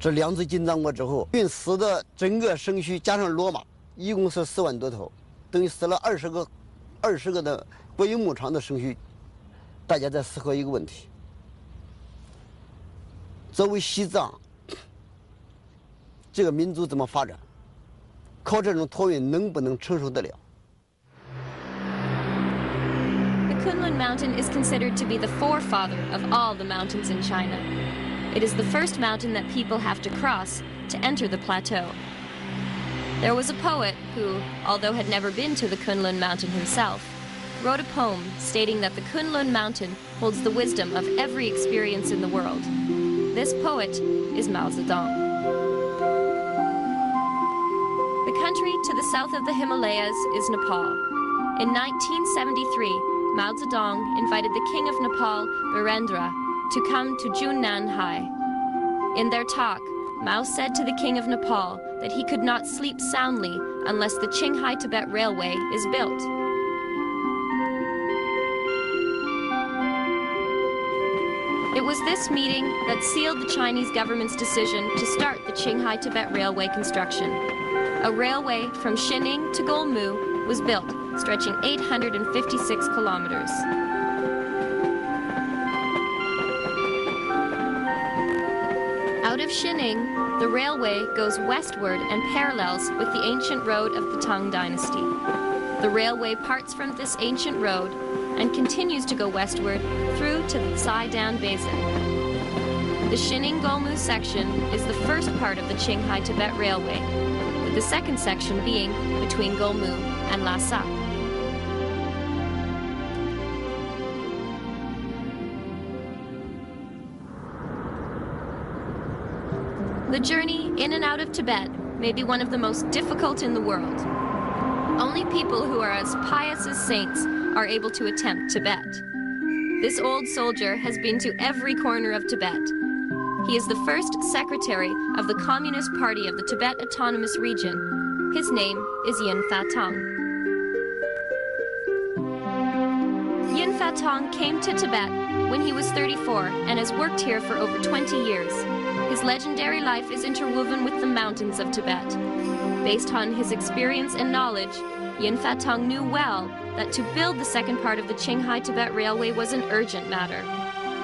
这两次进藏过之后，运死的整个牲畜加上骡马，一共是4万多头，等于死了20个的国有牧场的牲畜。大家在思考一个问题：作为西藏这个民族怎么发展？靠这种托运能不能承受得了？ The Kunlun Mountain is considered to be the forefather of all the mountains in China. It is the first mountain that people have to cross to enter the plateau. There was a poet who, although had never been to the Kunlun Mountain himself, wrote a poem stating that the Kunlun Mountain holds the wisdom of every experience in the world. This poet is Mao Zedong. The country to the south of the Himalayas is Nepal. In 1973, Mao Zedong invited the king of Nepal, Birendra, to come to Junnanhai. In their talk, Mao said to the king of Nepal that he could not sleep soundly unless the Qinghai-Tibet Railway is built. It was this meeting that sealed the Chinese government's decision to start the Qinghai-Tibet Railway construction. A railway from Xining to Golmu was built, stretching 856 kilometers. Out of Xining, the railway goes westward and parallels with the ancient road of the Tang Dynasty. The railway parts from this ancient road and continues to go westward through to the Saidan Basin. The Xining-Golmu section is the first part of the Qinghai-Tibet Railway, with the second section being between Golmu and Lhasa. The journey in and out of Tibet may be one of the most difficult in the world. Only people who are as pious as saints are able to attempt Tibet. This old soldier has been to every corner of Tibet. He is the first secretary of the Communist Party of the Tibet Autonomous Region. His name is Yin Fatong. Yin Fatong came to Tibet when he was 34 and has worked here for over 20 years. His legendary life is interwoven with the mountains of Tibet. Based on his experience and knowledge, Yin Fatong knew well that to build the second part of the Qinghai-Tibet Railway was an urgent matter.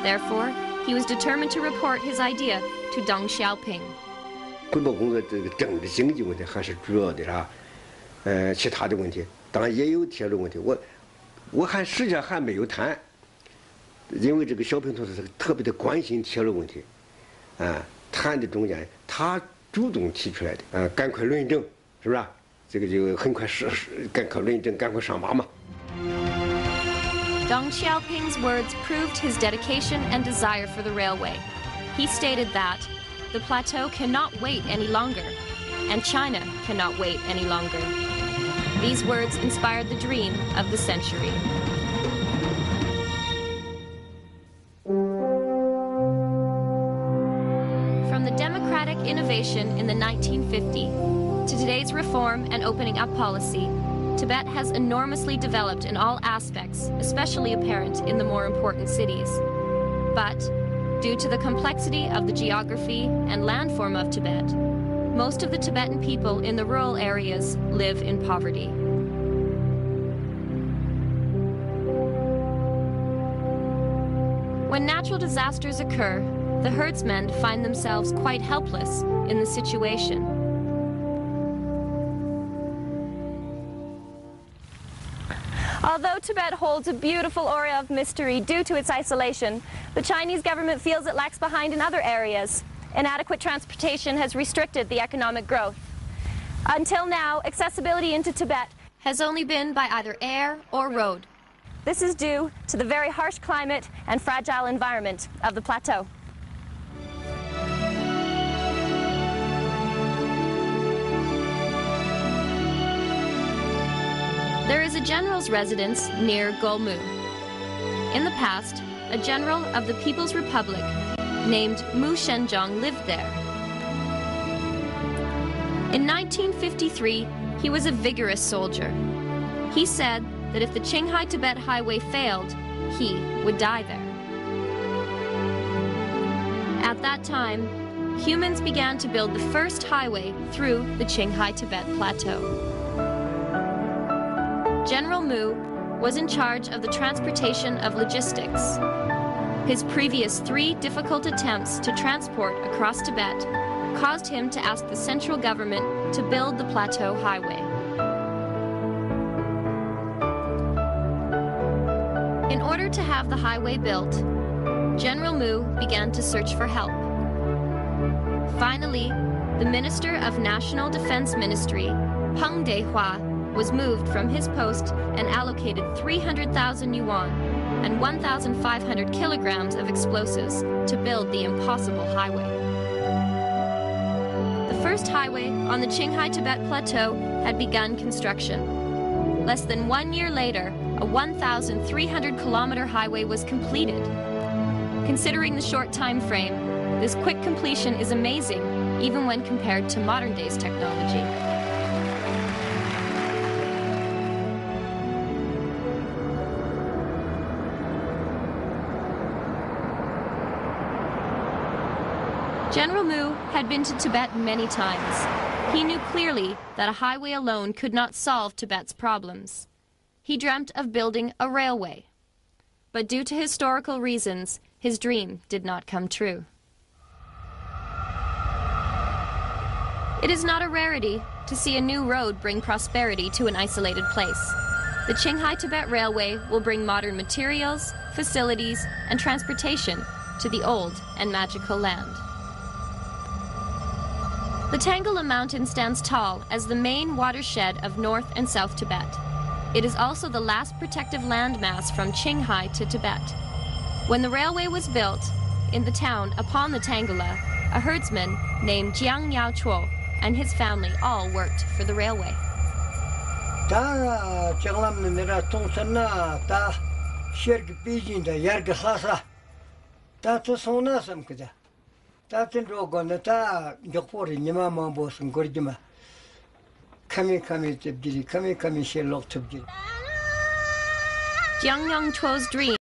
Therefore, he was determined to report his idea to Deng Xiaoping. 规模工作这个政治经济问题还是主要的啥？其他的问题当然也有铁路问题。我还实际上还没有谈，因为这个小平同志特别的关心铁路问题，谈的中间他主动提出来的，赶快论证，是不是？这个就很快赶快论证，赶快上马嘛。 Deng Xiaoping's words proved his dedication and desire for the railway. He stated that the plateau cannot wait any longer, and China cannot wait any longer. These words inspired the dream of the century. From the democratic innovation in the 1950s to today's reform and opening up policy, Tibet has enormously developed in all aspects, especially apparent in the more important cities. But, due to the complexity of the geography and landform of Tibet, most of the Tibetan people in the rural areas live in poverty. When natural disasters occur, the herdsmen find themselves quite helpless in the situation. Although Tibet holds a beautiful aura of mystery due to its isolation, the Chinese government feels it lags behind in other areas. Inadequate transportation has restricted the economic growth. Until now, accessibility into Tibet has only been by either air or road. This is due to the very harsh climate and fragile environment of the plateau. There is a general's residence near Golmu. In the past, a general of the People's Republic named Mu Shenjiang lived there. In 1953, he was a vigorous soldier. He said that if the Qinghai-Tibet Highway failed, he would die there. At that time, humans began to build the first highway through the Qinghai Tibet Plateau. General Mu was in charge of the transportation of logistics. His previous 3 difficult attempts to transport across Tibet caused him to ask the central government to build the Plateau Highway. In order to have the highway built, General Mu began to search for help. Finally, the Minister of National Defense Ministry, Peng Dehua, was moved from his post and allocated 300,000 yuan and 1,500 kilograms of explosives to build the impossible highway. The first highway on the Qinghai Tibet Plateau had begun construction. Less than 1 year later, a 1,300-kilometer highway was completed. Considering the short time frame, this quick completion is amazing, even when compared to modern day's technology. General Mu had been to Tibet many times. He knew clearly that a highway alone could not solve Tibet's problems. He dreamt of building a railway. But due to historical reasons, his dream did not come true. It is not a rarity to see a new road bring prosperity to an isolated place. The Qinghai Tibet Railway will bring modern materials, facilities, and transportation to the old and magical land. The Tangala Mountain stands tall as the main watershed of North and South Tibet. It is also the last protective landmass from Qinghai to Tibet. When the railway was built, in the town upon the Tangala, a herdsman named Jiang Yaochuo and his family all worked for the railway. Jiang Yaochuo's dream